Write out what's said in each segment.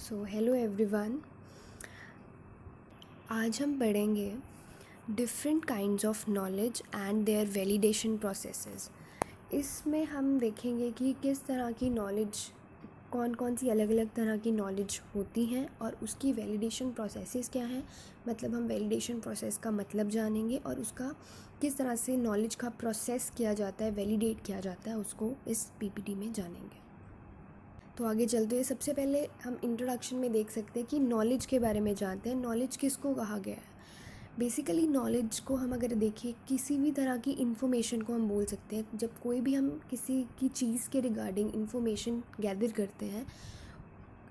So hello everyone. आज हम पढ़ेंगे different kinds of knowledge and their validation processes. इसमें हम देखेंगे कि किस तरह की नॉलेज, कौन कौन सी अलग अलग तरह की नॉलेज होती हैं और उसकी वैलिडेशन प्रोसेसेस क्या हैं। मतलब हम वैलिडेशन प्रोसेस का मतलब जानेंगे और उसका किस तरह से नॉलेज का प्रोसेस किया जाता है, वैलिडेट किया जाता है, उसको इस पीपीटी में जानेंगे। तो आगे चलते हुए सबसे पहले हम इंट्रोडक्शन में देख सकते हैं कि नॉलेज के बारे में जानते हैं। नॉलेज किसको कहा गया है? बेसिकली नॉलेज को हम अगर देखें, किसी भी तरह की इन्फॉर्मेशन को हम बोल सकते हैं। जब कोई भी हम किसी की चीज़ के रिगार्डिंग इन्फॉर्मेशन गैदर करते हैं,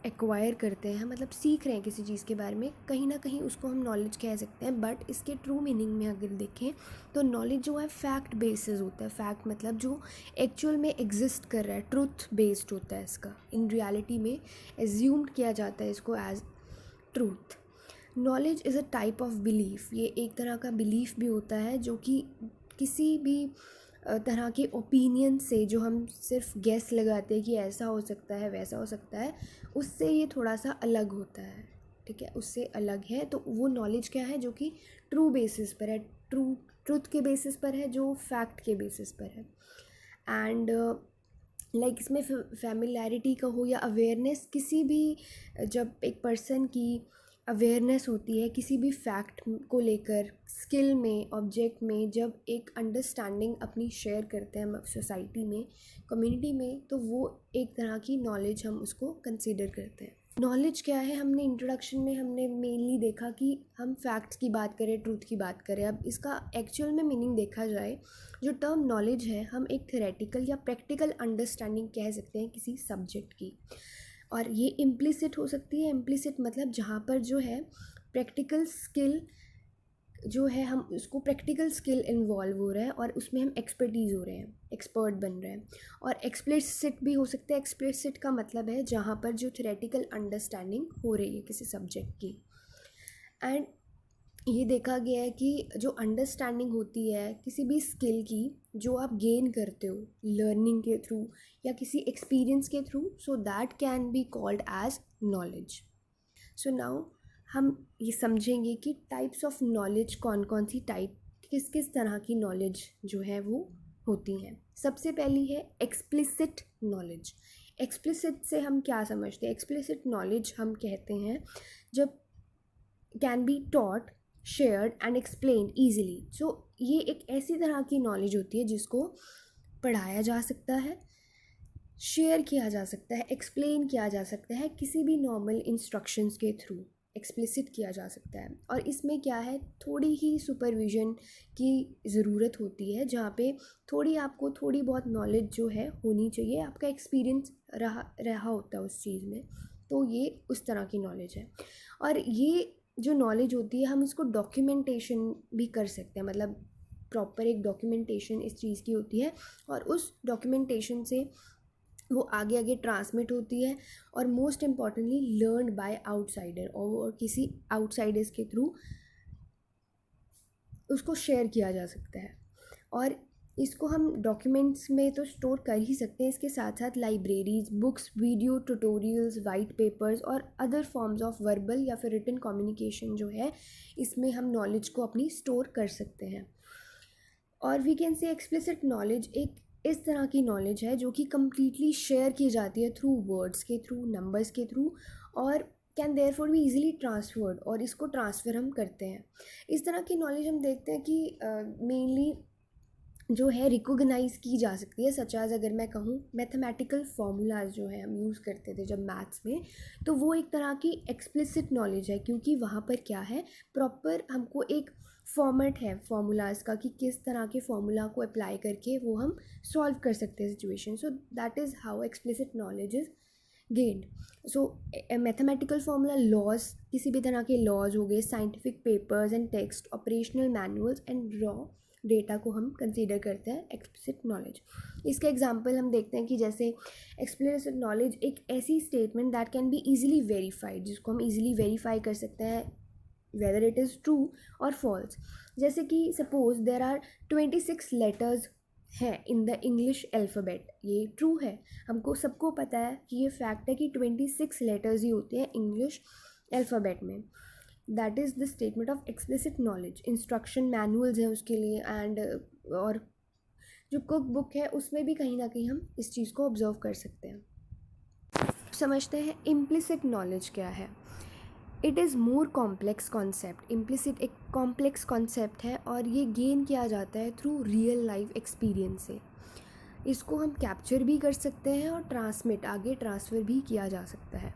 एक्वायर करते हैं, मतलब सीख रहे हैं किसी चीज़ के बारे में, कहीं ना कहीं उसको हम नॉलेज कह सकते हैं। बट इसके ट्रू मीनिंग में अगर देखें तो नॉलेज जो है फैक्ट बेसिस होता है। फैक्ट मतलब जो एक्चुअल में एग्जिस्ट कर रहा है, ट्रुथ बेस्ड होता है इसका। इन रियलिटी में एज्यूम्ड किया जाता है इसको as truth. Knowledge is a type of belief. ये एक तरह का बिलीफ भी होता है जो कि किसी भी तरह के ओपिनियन से, जो हम सिर्फ गेस लगाते हैं कि ऐसा हो सकता है, वैसा हो सकता है, उससे ये थोड़ा सा अलग होता है। ठीक है, उससे अलग है। तो वो नॉलेज क्या है? जो कि ट्रू बेसिस पर है, ट्रूथ के बेसिस पर है, जो फैक्ट के बेसिस पर है। एंड लाइक इसमें फैमिलैरिटी का हो या अवेयरनेस, किसी भी जब एक पर्सन की अवेयरनेस होती है किसी भी फैक्ट को लेकर, स्किल में, ऑब्जेक्ट में, जब एक अंडरस्टैंडिंग अपनी शेयर करते हैं हम सोसाइटी में, कम्युनिटी में, तो वो एक तरह की नॉलेज हम उसको कंसीडर करते हैं। नॉलेज क्या है? हमने इंट्रोडक्शन में हमने मेनली देखा कि हम फैक्ट्स की बात करें, ट्रूथ की बात करें। अब इसका एक्चुअल में मीनिंग देखा जाए, जो टर्म नॉलेज है, हम एक थ्योरेटिकल या प्रैक्टिकल अंडरस्टैंडिंग कह सकते हैं किसी सब्जेक्ट की। और ये इम्प्लिसिट हो सकती है। इम्प्लिसिट मतलब जहाँ पर जो है प्रैक्टिकल स्किल जो है, हम उसको प्रैक्टिकल स्किल इन्वॉल्व हो रहा है और उसमें हम एक्सपर्टीज़ हो रहे हैं, एक्सपर्ट बन रहे हैं। और एक्सप्लिसिट भी हो सकता है। एक्सप्लिसिट का मतलब है जहाँ पर जो थ्योरेटिकल अंडरस्टैंडिंग हो रही है किसी सब्जेक्ट की। एंड ये देखा गया है कि जो अंडरस्टैंडिंग होती है किसी भी स्किल की, जो आप गेन करते हो लर्निंग के थ्रू या किसी एक्सपीरियंस के through, so that can be called as knowledge. So now हम ये समझेंगे कि टाइप्स ऑफ नॉलेज कौन कौन सी टाइप, किस किस तरह की नॉलेज जो है वो होती हैं। सबसे पहली है एक्सप्लिसिट नॉलेज। एक्सप्लिसिट से हम क्या समझते हैं? एक्सप्लिसिट नॉलेज हम कहते हैं जब can be taught, shared and explained easily. So ये एक ऐसी तरह की नॉलेज होती है जिसको पढ़ाया जा सकता है, शेयर किया जा सकता है, एक्सप्लेन किया जा सकता है किसी भी नॉर्मल इंस्ट्रक्शंस के थ्रू, एक्सप्लिसिट किया जा सकता है। और इसमें क्या है, थोड़ी ही सुपरविजन की ज़रूरत होती है, जहाँ पे थोड़ी आपको थोड़ी बहुत नॉलेज जो है होनी चाहिए, आपका एक्सपीरियंस रहा होता है उस चीज़ में। तो ये उस तरह की नॉलेज है। और ये जो नॉलेज होती है, हम इसको डॉक्यूमेंटेशन भी कर सकते हैं। मतलब प्रॉपर एक डॉक्यूमेंटेशन इस चीज़ की होती है और उस डॉक्यूमेंटेशन से वो आगे आगे ट्रांसमिट होती है और most importantly learn by outsider, और किसी आउटसाइडर्स के थ्रू उसको शेयर किया जा सकता है। और इसको हम डॉक्यूमेंट्स में तो स्टोर कर ही सकते हैं, इसके साथ साथ libraries, books, video tutorials, white papers और अदर फॉर्म्स ऑफ वर्बल या फिर रिटन कम्युनिकेशन जो है, इसमें हम नॉलेज को अपनी स्टोर कर सकते हैं। और we can say explicit knowledge एक इस तरह की नॉलेज है जो कि कम्प्लीटली शेयर की जाती है थ्रू वर्ड्स के थ्रू, नंबर्स के थ्रू, और कैन देयर फॉर भी ईजिली ट्रांसफर्ड, और इसको ट्रांसफ़र हम करते हैं। इस तरह की नॉलेज हम देखते हैं कि मेनली जो है रिकॉग्नाइज़ की जा सकती है। सच एज़ अगर मैं कहूँ, मैथमेटिकल फार्मूलाज जो है हम यूज़ करते थे जब मैथ्स में, तो वो एक तरह की एक्सप्लिसिट नॉलेज है, क्योंकि वहाँ पर क्या है, प्रॉपर हमको एक फॉर्मेट है फार्मूलाज का कि किस तरह के फार्मूला को अप्लाई करके वो हम सॉल्व कर सकते हैं situation. So that is how explicit knowledge is gained. So mathematical formula, laws, किसी भी तरह के लॉज हो गए, scientific papers and text, operational manuals and raw data को हम कंसीडर करते हैं एक्सप्लिसिट नॉलेज। इसका एग्जांपल हम देखते हैं कि जैसे एक्सप्लिसिट नॉलेज एक ऐसी statement that can be easily verified, जिसको हम इजीली वेरीफाई कर सकते हैं वेदर इट इज़ ट्रू और फॉल्स। जैसे कि सपोज देयर आर 26 लेटर्स हैं इन द इंग्लिश अल्फ़ाबेट। ये ट्रू है, हमको सबको पता है कि ये फैक्ट है कि 26 लेटर्स ही होते हैं इंग्लिश अल्फ़ाबेट में। That is the statement of explicit knowledge. Instruction manuals हैं उसके लिए, एंड और जो कुक बुक है उसमें भी कहीं ना कहीं हम इस चीज़ को ऑब्जर्व कर सकते हैं। समझते हैं इम्प्लिसिट नॉलेज क्या है। It is more complex concept. Implicit एक कॉम्प्लेक्स कॉन्सेप्ट है और ये गेन किया जाता है थ्रू रियल लाइफ एक्सपीरियंस से। इसको हम कैप्चर भी कर सकते हैं और ट्रांसमिट आगे ट्रांसफ़र भी किया जा सकता है।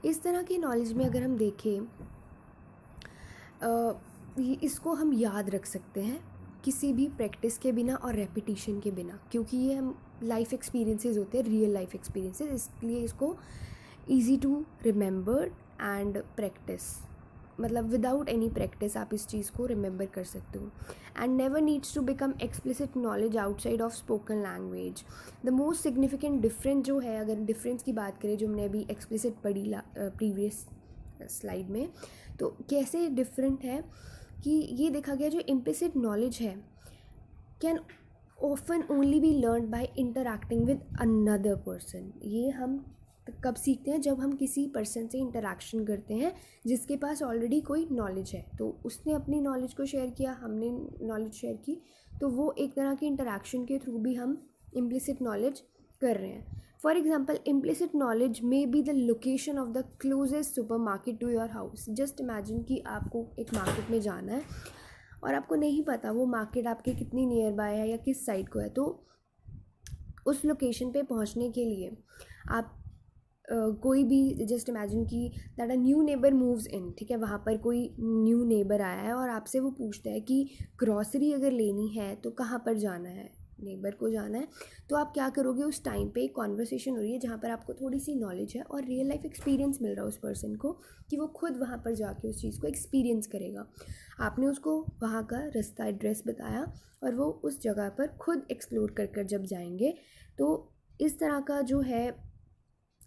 इस तरह की नॉलेज में अगर हम देखें, इसको हम याद रख सकते हैं किसी भी प्रैक्टिस के बिना और रेपिटिशन के बिना, क्योंकि ये हम लाइफ एक्सपीरियंसेस होते हैं, रियल लाइफ एक्सपीरियंसेस, इसलिए इसको easy to remember and practice, मतलब विदाउट एनी प्रैक्टिस आप इस चीज़ को रिमेंबर कर सकते हो। And never needs to become explicit knowledge outside of spoken language. The most significant difference जो है, अगर डिफरेंस की बात करें जो हमने अभी एक्सप्लिसिट पढ़ी प्रीवियस स्लाइड में, तो कैसे डिफरेंट है कि ये देखा गया जो इम्प्लिसिट नॉलेज है can often only be learn by interacting with another person. ये हम कब सीखते हैं, जब हम किसी पर्सन से इंटरेक्शन करते हैं जिसके पास ऑलरेडी कोई नॉलेज है, तो उसने अपनी नॉलेज को शेयर किया, हमने नॉलेज शेयर की, तो वो एक तरह की इंटरेक्शन के थ्रू भी हम इम्प्लिसिट नॉलेज कर रहे हैं। For example, implicit knowledge may be the location of the closest supermarket to your house. Just imagine कि आपको एक मार्केट में जाना है और आपको नहीं पता वो मार्केट आपके कितनी नियर बाय है या किस साइड को है, तो उस लोकेशन पे पहुंचने के लिए आप कोई भी, जस्ट इमेजिन कि that a new neighbour moves in, ठीक है, वहाँ पर कोई न्यू नेबर आया है और आपसे वो पूछता है कि ग्रॉसरी अगर लेनी है तो कहाँ पर जाना है, नेबर को जाना है, तो आप क्या करोगे, उस टाइम पे एक कॉन्वर्सेशन हो रही है जहाँ पर आपको थोड़ी सी नॉलेज है और रियल लाइफ एक्सपीरियंस मिल रहा है उस पर्सन को कि वो खुद वहाँ पर जाके उस चीज़ को एक्सपीरियंस करेगा। आपने उसको वहाँ का रास्ता एड्रेस बताया और वो उस जगह पर खुद एक्सप्लोर कर कर जब जाएंगे, तो इस तरह का जो है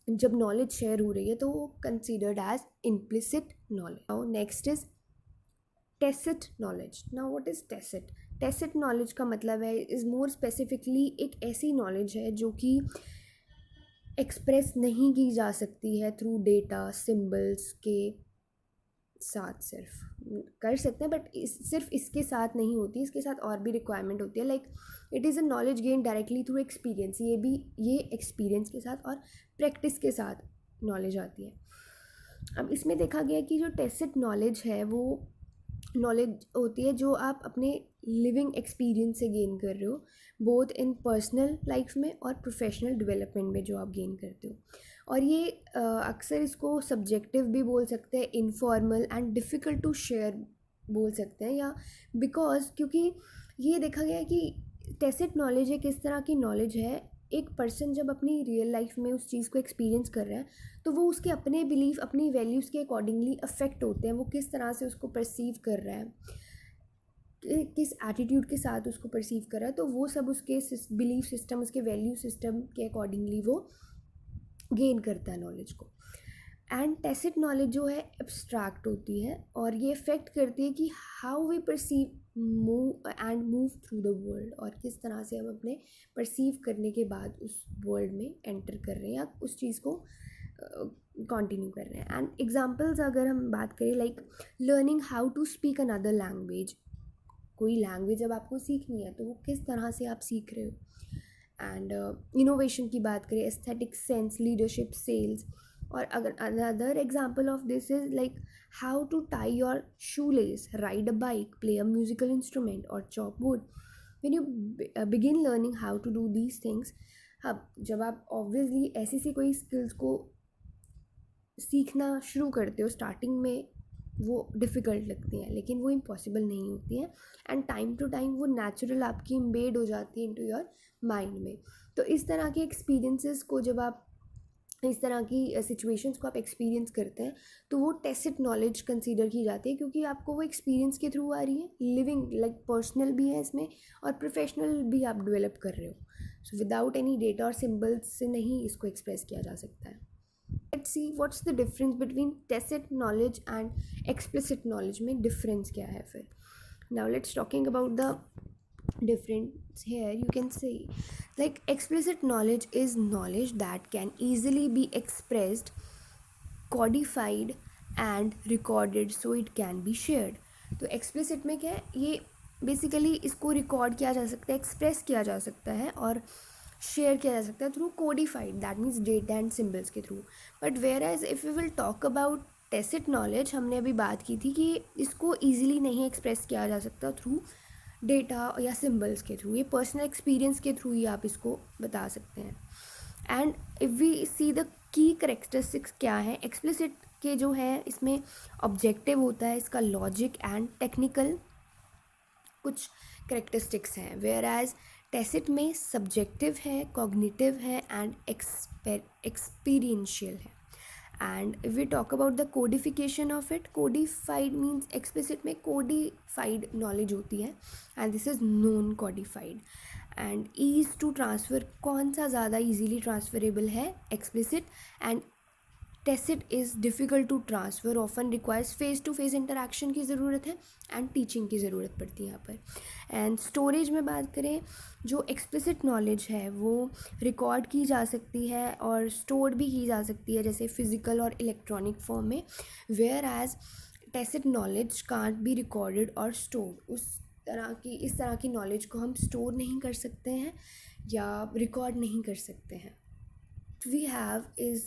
जब नॉलेज शेयर हो रही है तो वो considered as implicit knowledge. Now next is tacit knowledge. Now what is tacit? Tacit knowledge का मतलब है, इज मोर स्पेसिफिकली एक ऐसी नॉलेज है जो कि एक्सप्रेस नहीं की जा सकती है थ्रू डेटा सिंबल्स के साथ। सिर्फ कर सकते हैं बट सिर्फ इसके साथ नहीं होती, इसके साथ और भी रिक्वायरमेंट होती है। Like it is a knowledge gain directly through experience. ये एक्सपीरियंस के साथ और प्रैक्टिस के साथ नॉलेज आती है। अब इसमें देखा गया कि जो टेसिट नॉलेज है वो नॉलेज होती है जो आप अपने लिविंग एक्सपीरियंस से गेन कर रहे हो, बोथ इन पर्सनल लाइफ में और प्रोफेशनल डेवलपमेंट में जो आप गेन करते हो। और ये अक्सर इसको सब्जेक्टिव भी बोल सकते हैं, informal and difficult to share बोल सकते हैं, या बिकॉज क्योंकि ये देखा गया है कि टेसिट नॉलेज एक इस तरह की नॉलेज है, एक पर्सन जब अपनी रियल लाइफ में उस चीज़ को एक्सपीरियंस कर रहा है तो वो उसके अपने बिलीफ अपनी वैल्यूज़ के अकॉर्डिंगली अफेक्ट होते हैं। वो किस तरह से उसको परसीव कर रहा है, किस एटीट्यूड के साथ उसको परसीव कर रहा है, तो वो सब उसके बिलीफ सिस्टम, उसके वैल्यू सिस्टम के अकॉर्डिंगली वो गेन करता है नॉलेज को। एंड टेसिट नॉलेज जो है एब्स्ट्रैक्ट होती है और ये इफेक्ट करती है कि how we perceive move through the world, और किस तरह से हम अपने परसीव करने के बाद उस वर्ल्ड में एंटर कर रहे हैं या उस चीज़ को कंटिन्यू कर रहे हैं। एंड एग्जांपल्स अगर हम बात करें, like learning how to speak another language. कोई लैंग्वेज जब आपको सीखनी है तो वो किस तरह से आप सीख रहे हो। एंड इनोवेशन की बात करें, एस्थेटिक सेंस, लीडरशिप, सेल्स। और अगर another example of this is like how to tie your shoelace, ride a bike, play a musical instrument और chop wood. When you begin learning how to do these things, अब जब आप obviously ऐसी सी कोई skills को सीखना शुरू करते हो, स्टार्टिंग में वो डिफ़िकल्ट लगती हैं लेकिन वो इम्पॉसिबल नहीं होती हैं, एंड टाइम टू टाइम वो नेचुरल आपकी इम्बेड हो जाती है इनटू योर माइंड में। तो इस तरह के एक्सपीरियंसेस को जब आप, इस तरह की सिचुएशंस को आप एक्सपीरियंस करते हैं तो वो टेसिट नॉलेज कंसीडर की जाती है, क्योंकि आपको वो एक्सपीरियंस के थ्रू आ रही है, लिविंग लाइक पर्सनल भी है इसमें और प्रोफेशनल भी आप डेवलप कर रहे हो। सो विदाउट एनी डेटा और सिम्बल्स से नहीं इसको एक्सप्रेस किया जा सकता है। Let's see what's the difference between tacit knowledge and explicit knowledge में difference क्या है फिर। Now let's talking about the difference here you can say like explicit knowledge is knowledge that can easily be expressed, codified and recorded so it can be shared. तो explicit में क्या है, ये basically इसको record किया जा सकता है, एक्सप्रेस किया जा सकता है और शेयर किया जा सकता है through codified, that means data and symbols के through. But whereas if you will talk about tacit knowledge, हमने अभी बात की थी कि इसको ईजिली नहीं एक्सप्रेस किया जा सकता थ्रू डेटा या सिम्बल्स के थ्रू, ये पर्सनल एक्सपीरियंस के थ्रू ही आप इसको बता सकते हैं. And if we see the key characteristics क्या है एक्सप्लिसिट के जो है, इसमें ऑब्जेक्टिव होता है, इसका लॉजिक एंड टेक्निकल कुछ करेक्टरिस्टिक्स हैं. वेयर एज टेसिट में सब्जेक्टिव है, कॉग्निटिव है एंड एक्सपीरियंशियल है. And if we talk about the codification of it, codified means explicit में कोडिफाइड नॉलेज होती है and this is non codified. And ease to transfer, कौन सा ज़्यादा ईजीली ट्रांसफरेबल है, explicit. And tacit is difficult to transfer, often requires face to face interaction की ज़रूरत है एंड टीचिंग की ज़रूरत पड़ती है यहाँ पर. एंड स्टोरेज में बात करें, जो एक्सप्लिसिट नॉलेज है वो रिकॉर्ड की जा सकती है और स्टोर भी की जा सकती है जैसे फिज़िकल और इलेक्ट्रॉनिक फॉर्म में. Whereas tacit knowledge can't be recorded और स्टोर्ड, इस तरह की नॉलेज को हम स्टोर नहीं कर सकते हैं या रिकॉर्ड नहीं कर सकते हैं. We have is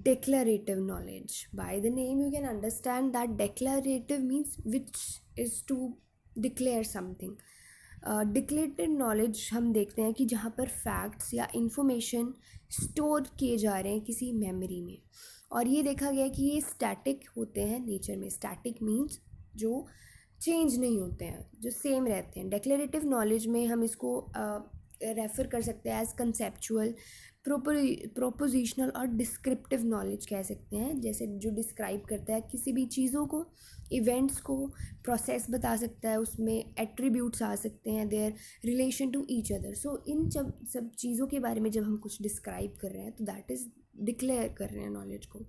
declarative knowledge. By the name you can understand that declarative means which is to declare something. Declarative knowledge हम देखते हैं कि जहाँ पर फैक्ट्स या इंफॉर्मेशन स्टोर किए जा रहे हैं किसी मेमोरी में, और ये देखा गया कि ये स्टैटिक होते हैं नेचर में. स्टैटिक मीन्स जो चेंज नहीं होते हैं, जो सेम रहते हैं. डिक्लेरेटिव नॉलेज में हम इसको रेफ़र कर सकते हैं एज कंसेप्चुअल, प्रोपोजिशनल और डिस्क्रिप्टिव नॉलेज कह सकते हैं, जैसे जो डिस्क्राइब करता है किसी भी चीज़ों को, इवेंट्स को, प्रोसेस बता सकता है, उसमें एट्रीब्यूट्स आ सकते हैं, their relation to each other. So इन सब चीज़ों के बारे में जब हम कुछ डिस्क्राइब कर रहे हैं तो दैट इज़ डिक्लेयर कर रहे हैं नॉलेज को.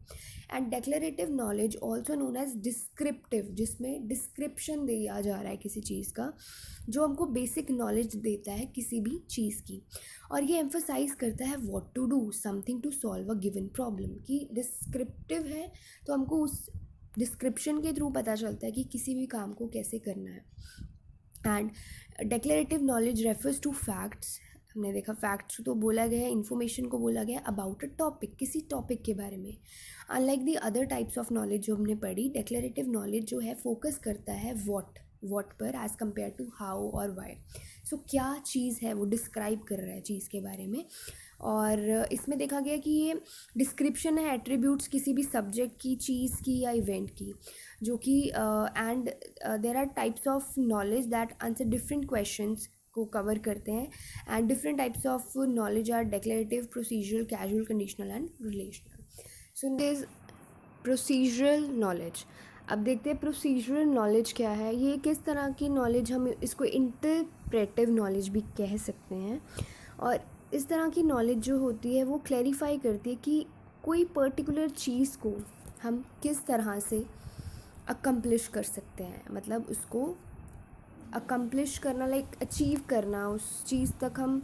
And declarative knowledge also known as descriptive, जिसमें डिस्क्रिप्शन दिया जा रहा है किसी चीज़ का, जो हमको बेसिक नॉलेज देता है किसी भी चीज़ की. और ये एम्फोसाइज करता है what to do, something to solve a given problem. कि डिस्क्रिप्टिव है तो हमको उस डिस्क्रिप्शन के थ्रू पता चलता है कि किसी भी काम को कैसे करना है. And declarative knowledge refers to facts, हमने देखा फैक्ट्स तो बोला गया है, इन्फॉर्मेशन को बोला गया अबाउट अ टॉपिक, किसी टॉपिक के बारे में. Unlike the other types of knowledge जो हमने पढ़ी, डेक्लेरेटिव नॉलेज जो है फोकस करता है वॉट पर एज़ कम्पेयर टू हाउ और वाई. सो क्या चीज़ है वो डिस्क्राइब कर रहा है चीज़ के बारे में. और इसमें देखा गया कि ये डिस्क्रिप्शन है एट्रीब्यूट्स किसी भी सब्जेक्ट की, चीज़ की या इवेंट की, जो कि and there are types of knowledge that answer different questions को कवर करते हैं. And different types of knowledge are declarative, procedural, causal, conditional and relational. So this procedural knowledge. अब देखते हैं प्रोसीजरल नॉलेज क्या है. ये किस तरह की नॉलेज, हम इसको इंटरप्रेटिव नॉलेज भी कह सकते हैं. और इस तरह की नॉलेज जो होती है वो क्लैरिफाई करती है कि कोई पर्टिकुलर चीज़ को हम किस तरह से अकम्प्लिश कर सकते हैं. मतलब उसको अकम्प्लिश करना, लाइक अचीव करना, उस चीज़ तक हम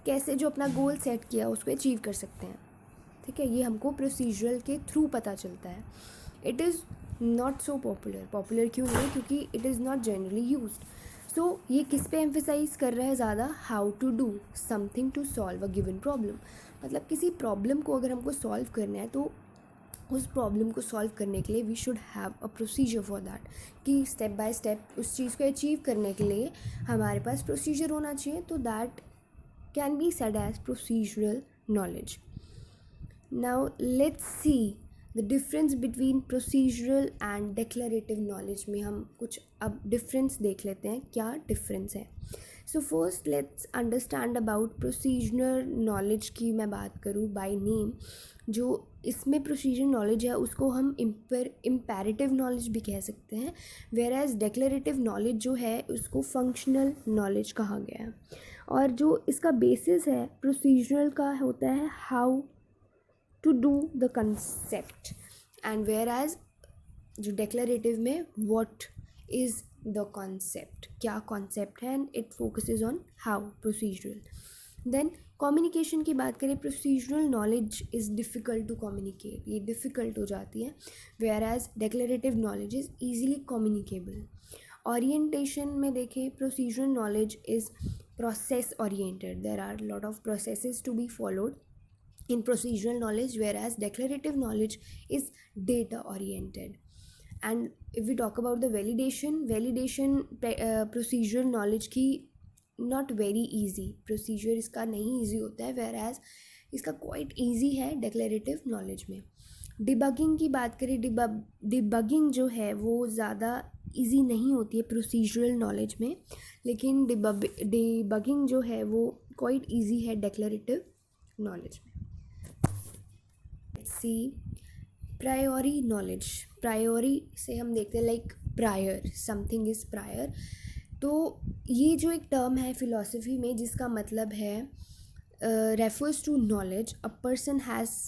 कैसे जो अपना गोल सेट किया उसको अचीव कर सकते हैं. ठीक है, ये हमको प्रोसीजरल के थ्रू पता चलता है. It is not so popular क्यों नहीं, क्योंकि it is not generally used. So ये किस पे एम्फेसाइज कर रहा है ज़्यादा, how to do something to solve a given problem. मतलब किसी प्रॉब्लम को अगर हमको सॉल्व करना है तो उस प्रॉब्लम को सॉल्व करने के लिए we should have a procedure for that, कि स्टेप बाय स्टेप उस चीज़ को अचीव करने के लिए हमारे पास प्रोसीजर होना चाहिए. तो that can be said as procedural knowledge. Now let's see the difference between procedural and declarative knowledge में हम कुछ अब डिफरेंस देख लेते हैं, क्या डिफरेंस है. So first let's understand about procedural knowledge की मैं बात करूँ बाय नेम. जो इसमें प्रोसीजर नॉलेज है उसको हम इम्पेरेटिव नॉलेज भी कह सकते हैं, वेयर एज डेक्लरेटिव नॉलेज जो है उसको फंक्शनल नॉलेज कहा गया है. और जो इसका बेसिस है प्रोसीजरल का होता है how to do the concept, and whereas जो डेक्लरेटिव में व्हाट इज़ द कॉन्सेप्ट, क्या कॉन्सेप्ट है, and it focuses on how procedural. Then communication की बात करें, procedural knowledge is difficult to communicate, ये डिफ़िकल्ट हो जाती है, whereas declarative knowledge is easily communicable. Orientation में देखें, procedural knowledge is process oriented, there are a lot of processes to be followed in procedural knowledge, whereas declarative knowledge is data oriented. And if we talk about the validation procedural knowledge की not very easy, procedure इसका नहीं easy होता है, whereas इसका quite easy है declarative knowledge में। Debugging की बात करें, डिबगिंग जो है वो ज़्यादा इजी नहीं होती है प्रोसीजरल नॉलेज में, लेकिन डिबगिंग जो है वो क्वाइट इजी है डिक्लेरेटिव नॉलेज में। सी प्रायोरी नॉलेज, प्रायोरी से हम देखते हैं like prior, something is prior. तो ये जो एक टर्म है फिलॉसफी में जिसका मतलब है refers to knowledge a person has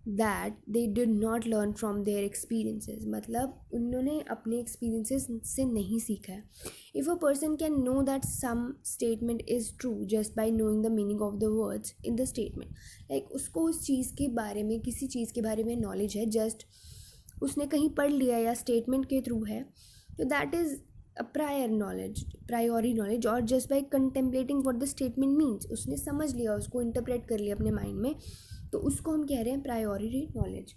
that they did not learn from their experiences, मतलब उन्होंने अपने एक्सपीरियंसेस से नहीं सीखा है। If a person can know that some statement is true just by knowing the meaning of the words in the statement, like उसको उस चीज़ के बारे में, किसी चीज़ के बारे में नॉलेज है, जस्ट उसने कहीं पढ़ लिया या स्टेटमेंट के थ्रू है, तो that is a prior knowledge, priori knowledge. और just by contemplating what the statement means, उसने समझ लिया, उसको इंटरप्रेट कर लिया अपने माइंड में, तो उसको हम कह रहे हैं प्रायोरी नॉलेज।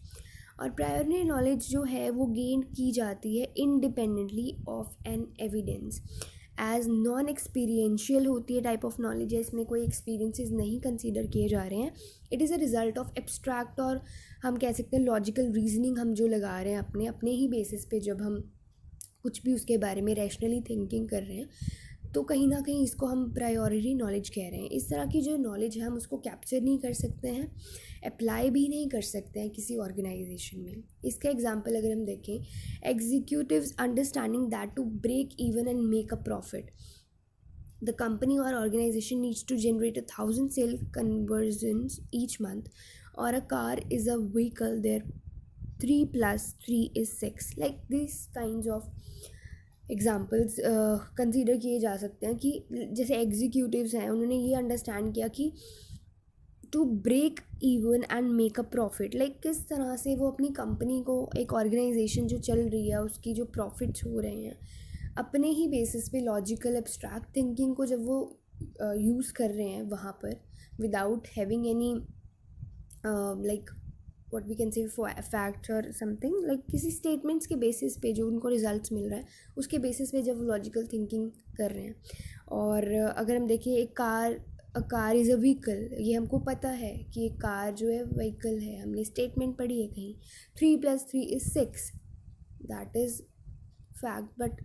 और प्रायोरी नॉलेज जो है वो गेन की जाती है independently of an evidence, as non experiential होती है टाइप ऑफ नॉलेज है, इसमें कोई एक्सपीरियंसेस नहीं कंसीडर किए जा रहे हैं। It is a result of abstract, और हम कह सकते हैं लॉजिकल रीजनिंग हम जो लगा रहे हैं अपने अपने ही बेसिस पे, जब हम कुछ भी उसके बारे में रैशनली थिंकिंग कर रहे हैं, तो कहीं ना कहीं इसको हम प्रायोरी नॉलेज कह रहे हैं। इस तरह की जो नॉलेज है हम उसको कैप्चर नहीं कर सकते हैं, अप्लाई भी नहीं कर सकते हैं किसी ऑर्गेनाइजेशन में। इसका एग्जांपल अगर हम देखें, executives understanding that to break even and make a profit the company or organization needs to generate 1,000 sale conversions each month, or a car is a vehicle there 3 plus 3 is 6, like these kinds of examples consider किए जा सकते हैं कि जैसे executives हैं, उन्होंने ये understand किया कि to break even and make a profit, like किस तरह से वो अपनी कंपनी को, एक ऑर्गेनाइजेशन जो चल रही है उसकी जो प्रॉफिट्स हो रहे हैं, अपने ही बेसिस पे लॉजिकल एब्स्ट्रैक्ट थिंकिंग को जब वो यूज़ कर रहे हैं वहाँ पर, without having any like what we can say fact और समथिंग, लाइक किसी स्टेटमेंट्स के बेसिस पे जो उनको रिजल्ट्स मिल रहा है उसके बेसिस पे जब लॉजिकल थिंकिंग कर रहे हैं। और अगर हम देखें एक कार इज़ अ व्हीकल, ये हमको पता है कि एक कार जो है व्हीकल है, हमने स्टेटमेंट पढ़ी है कहीं 3 + 3 is 6, that is fact, but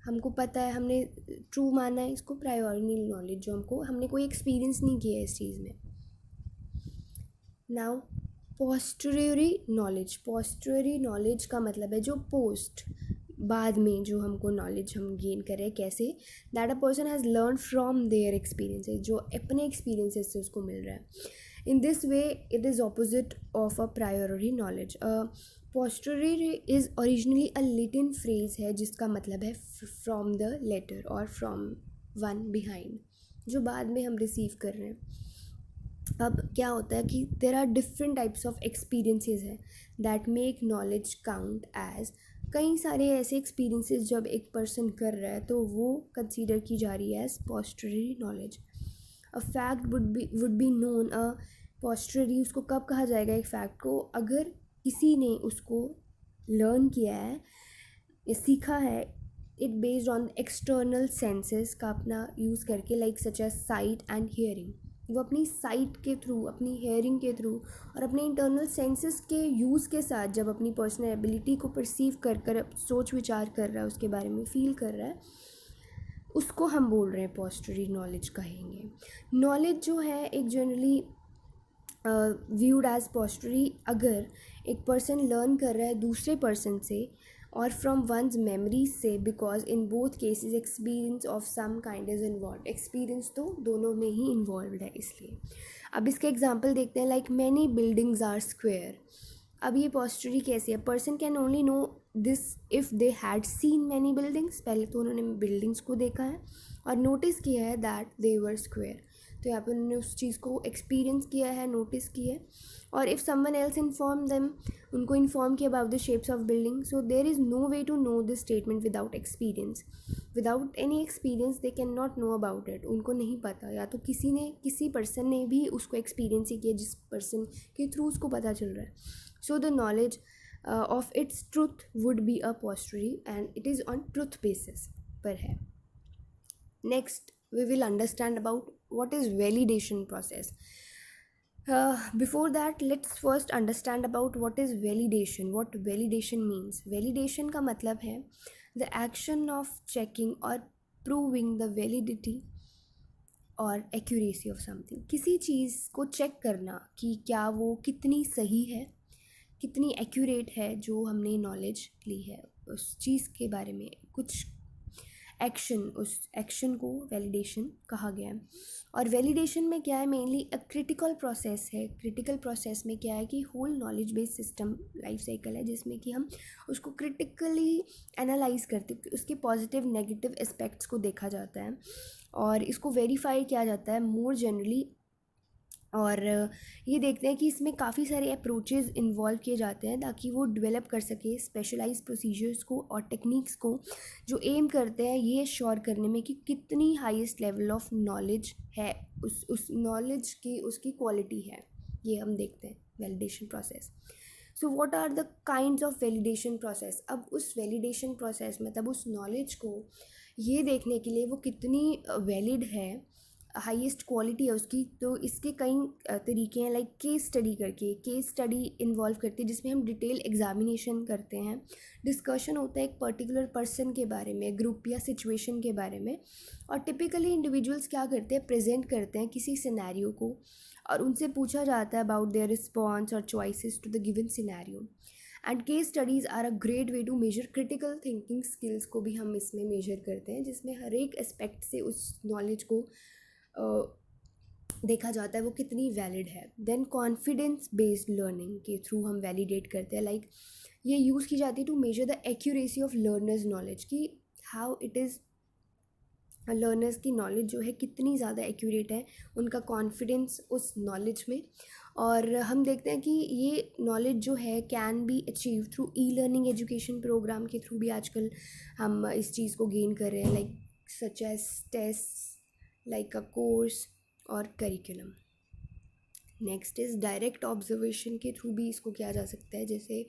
हमको पता है, हमने ट्रू माना है इसको, प्रायोरी नॉलेज जो हमने कोई एक्सपीरियंस नहीं किया है इस चीज़ में। नाउ पोस्टरियरी नॉलेज, पोस्टरियरी नॉलेज का मतलब है जो पोस्ट, बाद में जो हमको नॉलेज हम गेन कर रहे हैं, कैसे, that a person has learn from their experiences, जो अपने एक्सपीरियंसेस से उसको मिल रहा है। In this way it is opposite of a priori knowledge. Posteriori is originally a Latin phrase है जिसका मतलब है फ्रॉम द लेटर और फ्रॉम वन बिहाइंड, जो बाद में हम रिसीव कर रहे हैं। अब क्या होता है कि there are different types of experiences हैं that make knowledge count as, कई सारे ऐसे एक्सपीरियंसेस जब एक पर्सन कर रहा है तो वो कंसीडर की जा रही है as posteriori knowledge. A fact would be known, a posteriori उसको कब कहा जाएगा एक फैक्ट को, अगर किसी ने उसको लर्न किया है या सीखा है, it based on external senses का अपना यूज़ करके, like such as sight and hearing, वो अपनी साइट के थ्रू, अपनी हेयरिंग के थ्रू और अपने इंटरनल सेंसेस के यूज़ के साथ जब अपनी पर्सनल एबिलिटी को परसीव कर कर सोच विचार कर रहा है, उसके बारे में फील कर रहा है, उसको हम बोल रहे हैं पोस्टरी नॉलेज कहेंगे। नॉलेज जो है एक जनरली व्यूड एज पोस्टरी अगर एक पर्सन लर्न कर रहा है दूसरे पर्सन से और फ्रॉम वंस मेमोरी से, because in both cases experience of some kind is involve, experience तो दोनों में ही इन्वॉल्व है इसलिए। अब इसके एग्जांपल देखते हैं, like many buildings are square, अब ये पॉस्चरी कैसी है, person can only know this if they had seen many buildings, पहले तो उन्होंने बिल्डिंग्स को देखा है और नोटिस किया है दैट दे वर स्क्वायर, तो यहाँ पे उन्होंने उस चीज़ को एक्सपीरियंस किया है, नोटिस किया है। और if someone else inform them, उनको इन्फॉर्म किया about the shapes of building, so there is no way to know this statement without experience, without any experience they can not know about it, उनको नहीं पता, या तो किसी person ने भी उसको एक्सपीरियंस ही किया जिस पर्सन के थ्रू उसको पता चल रहा है। So the knowledge of its truth would be a posteriori, and it is on truth basis पर है। Next we will understand about what is validation process. Before that, let's first understand about what is validation, what validation means. Validation का मतलब है the action of checking or proving the validity और accuracy of something, किसी चीज़ को check करना कि क्या वो कितनी सही है, कितनी एक्यूरेट है, जो हमने नॉलेज ली है उस चीज़ के बारे में, कुछ एक्शन, उस एक्शन को वैलिडेशन कहा गया है। और वैलिडेशन में क्या है, मेनली अ क्रिटिकल प्रोसेस है। क्रिटिकल प्रोसेस में क्या है कि whole knowledge based system life cycle है, जिसमें कि हम उसको क्रिटिकली एनालाइज करते, उसके पॉजिटिव नेगेटिव एस्पेक्ट्स को देखा जाता है और इसको वेरीफाई किया जाता है मोर जनरली। और ये देखते हैं कि इसमें काफ़ी सारे अप्रोचेज़ इन्वॉल्व किए जाते हैं ताकि वो डेवलप कर सके स्पेशलाइज्ड प्रोसीजर्स को और टेक्निक्स को, जो एम करते हैं ये श्योर करने में कि कितनी हाईएस्ट लेवल ऑफ नॉलेज है, उस नॉलेज की उसकी क्वालिटी है, ये हम देखते हैं validation process. So what are the kinds of validation process. अब उस वैलिडेशन प्रोसेस मतलब उस नॉलेज को ये देखने के लिए वो कितनी वैलिड है, हाईएस्ट क्वालिटी है उसकी, तो इसके कई तरीके हैं। लाइक केस स्टडी करके, केस स्टडी इन्वॉल्व करती है जिसमें हम डिटेल एग्जामिनेशन करते हैं, डिस्कशन होता है एक पर्टिकुलर पर्सन के बारे में, ग्रुप या सिचुएशन के बारे में, और टिपिकली इंडिविजुअल्स क्या करते हैं, प्रेजेंट करते हैं किसी सिनेरियो को और उनसे पूछा जाता है अबाउट देयर रिस्पॉन्स और choices to the given scenario. And case studies are a great way to measure critical thinking skills को भी हम इसमें मेजर करते हैं, जिसमें हर एक एस्पेक्ट से उस नॉलेज को देखा जाता है वो कितनी वैलिड है। देन कॉन्फिडेंस बेस्ड लर्निंग के थ्रू हम वैलिडेट करते हैं, लाइक ये यूज़ की जाती है to measure the accuracy of learners knowledge, कि हाउ इट इज़ लर्नर्स की नॉलेज जो है कितनी ज़्यादा एक्यूरेट है, उनका कॉन्फिडेंस उस नॉलेज में। और हम देखते हैं कि ये नॉलेज जो है can be achieve through e learning education program के थ्रू भी आजकल हम इस चीज़ को गेन कर रहे हैं, like such as test, like a course और curriculum. Next is direct observation के थ्रू भी इसको किया जा सकता है, जैसे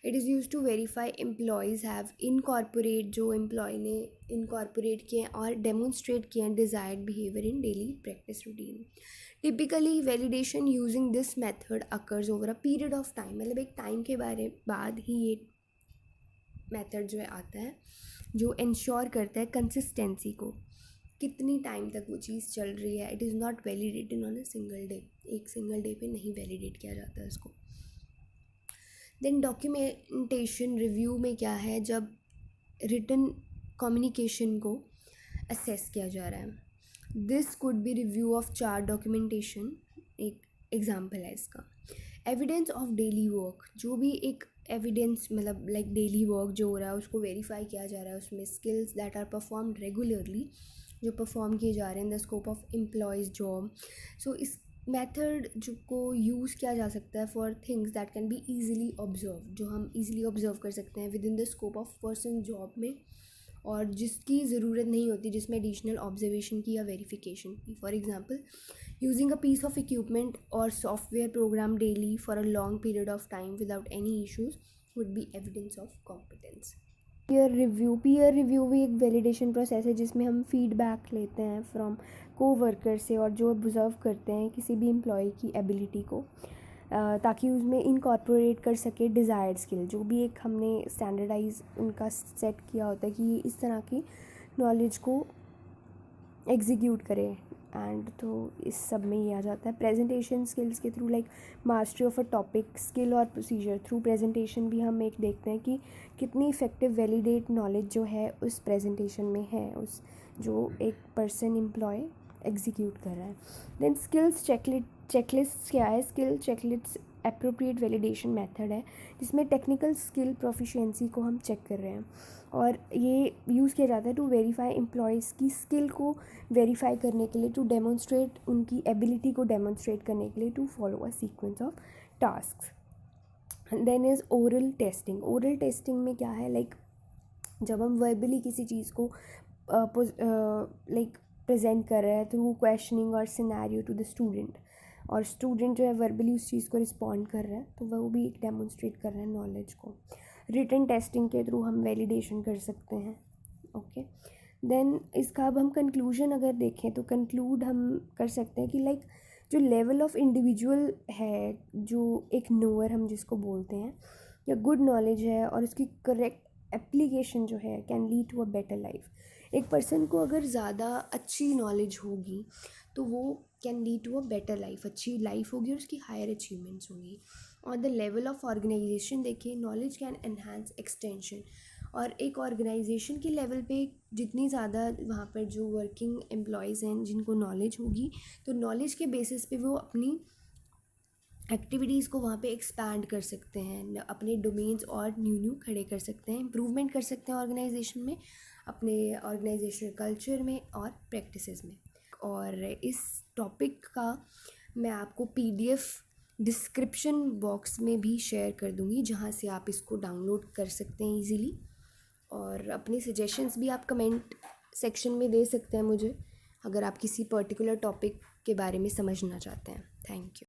it is used to verify employees have incorporate, जो एम्प्लॉय ने इनकॉर्पोरेट किए और डेमोन्स्ट्रेट किए desired behaviour in daily practice routine. Typically validation using this method occurs over a period of time, मतलब एक टाइम के बाद ही ये मेथड जो है आता है, जो इंश्योर करता है कंसिस्टेंसी को, कितनी टाइम तक वो चीज़ चल रही है। It is not validated on a single day, एक सिंगल डे पे नहीं वैलिडेट किया जाता है इसको। देन डॉक्यूमेंटेशन रिव्यू में क्या है, जब रिटन कम्युनिकेशन को असेस किया जा रहा है। This could be review of chart documentation, एक एग्जांपल है इसका। एविडेंस ऑफ डेली वर्क, जो भी एक एविडेंस मतलब लाइक डेली वर्क जो हो रहा है उसको वेरीफाई किया जा रहा है, उसमें skills that are performed regularly, जो परफॉर्म किए जा रहे हैं in the scope of employees job. So इस मेथड जो को यूज़ किया जा सकता है for things that can be easily observe, जो हम ईजिली ऑब्जर्व कर सकते हैं within the scope of person job में, और जिसकी ज़रूरत नहीं होती जिसमें एडिशनल ऑब्जर्वेशन की या वेरिफिकेशन की। For example, using a piece of equipment और software program daily for a long period of time without any issues would be evidence of competence. Peer review भी एक वैलिडेशन प्रोसेस है जिसमें हम feedback लेते हैं फ्रॉम कोवर्कर से, और जो ऑब्जर्व करते हैं किसी भी एम्प्लॉय की एबिलिटी को, ताकि उसमें इनकॉर्पोरेट कर सके डिज़ायर्ड स्किल, जो भी एक हमने स्टैंडर्डाइज उनका सेट किया होता है कि ये इस तरह की नॉलेज को एग्जीक्यूट करें। एंड तो इस सब में ये आ जाता है प्रेजेंटेशन स्किल्स के through, like mastery of a topic, skill और प्रोसीजर थ्रू प्रेजेंटेशन भी हम एक देखते हैं कि कितनी इफेक्टिव वैलिडेट नॉलेज जो है उस प्रेजेंटेशन में है, उस जो एक पर्सन एम्प्लॉय एग्जीक्यूट कर रहा है। देन स्किल्स चेकलिस्ट क्या है, skill checklist appropriate validation method है जिसमें टेक्निकल स्किल प्रोफिशिएंसी को हम चेक कर रहे हैं, और ये यूज़ किया जाता है टू वेरीफाई एम्प्लॉयज़ की स्किल को वेरीफाई करने के लिए, टू डेमोन्स्ट्रेट उनकी एबिलिटी को डेमोन्स्ट्रेट करने के लिए, to follow a sequence of task. Then is oral testing. Oral testing में क्या है, लाइक जब हम वर्बली किसी चीज़ को लाइक प्रेजेंट कर रहे हैं थ्रू क्वेश्चनिंग और सिनेरियो टू द स्टूडेंट, और स्टूडेंट जो है वर्बली उस चीज़ को रिस्पॉन्ड कर रहा है, तो वो भी एक डेमोन्स्ट्रेट कर रहे हैं नॉलेज को। रिटन टेस्टिंग के थ्रू हम वैलिडेशन कर सकते हैं। ओके, देन इसका अब हम कंक्लूजन अगर देखें तो कंक्लूड हम कर सकते हैं कि लाइक जो लेवल ऑफ इंडिविजुअल है, जो एक नोअर हम जिसको बोलते हैं, या गुड नॉलेज है और उसकी करेक्ट एप्लीकेशन जो है can lead to a better life. एक पर्सन को अगर ज़्यादा अच्छी नॉलेज होगी तो वो can lead to a better life, अच्छी लाइफ होगी और उसकी हायर अचीवमेंट्स होंगी। और द लेवल ऑफ ऑर्गेनाइजेशन देखिए, नॉलेज कैन एनहांस एक्सटेंशन, और एक ऑर्गेनाइजेशन के लेवल पे जितनी ज़्यादा वहाँ पर जो वर्किंग एम्प्लॉयज़ हैं जिनको नॉलेज होगी, तो नॉलेज के बेसिस पे वो अपनी एक्टिविटीज़ को वहाँ पे एक्सपैंड कर सकते हैं, अपने डोमेन्स और न्यू खड़े कर सकते हैं, इम्प्रूवमेंट कर सकते हैं ऑर्गेनाइजेशन में, अपने ऑर्गेनाइजेशनल कल्चर में और प्रैक्टिसेस में। और इस टॉपिक का मैं आपको PDF डिस्क्रिप्शन बॉक्स में भी शेयर कर दूँगी, जहाँ से आप इसको डाउनलोड कर सकते हैं ईज़िली। और अपने सजेशंस भी आप कमेंट सेक्शन में दे सकते हैं मुझे, अगर आप किसी पर्टिकुलर टॉपिक के बारे में समझना चाहते हैं। Thank you.